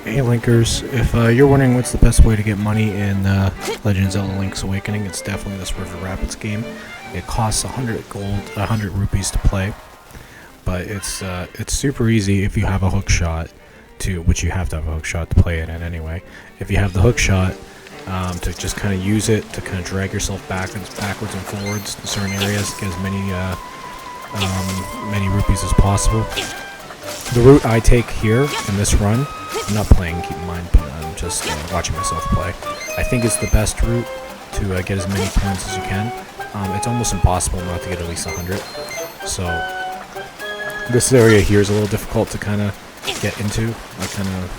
Hey Linkers, if you're wondering what's the best way to get money in Legend of Zelda Link's Awakening, it's definitely this River Rapids game. It costs 100 gold, 100 rupees to play, but it's super easy if you have a hook shot, which you have to have a hook shot to play it in anyway. If you have the hook shot, to just kind of use it to kind of drag yourself backwards and forwards to certain areas, get as many rupees as possible. The route I take here in this run, I'm not playing, keep in mind, but I'm just watching myself play. I think it's the best route to get as many points as you can. It's almost impossible not to get at least 100. So this area here is a little difficult to kind of get into. I kind of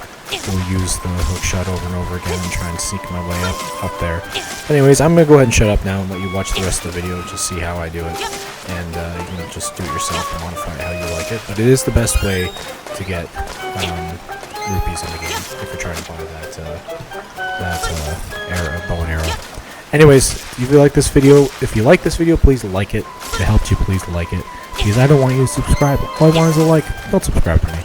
will use the hook shot over and over again and try and sneak my way up there. Anyways, I'm going to go ahead and shut up now and let you watch the rest of the video, just see how I do it. And you can just do it yourself and modify it how you like it. But it is the best way to get rupees in the game if you're trying to buy that bow and arrow. Anyways, if you like this video, please like it. If it helped you, please like it. Because I don't want you to subscribe. All I want is a like. Don't subscribe to me.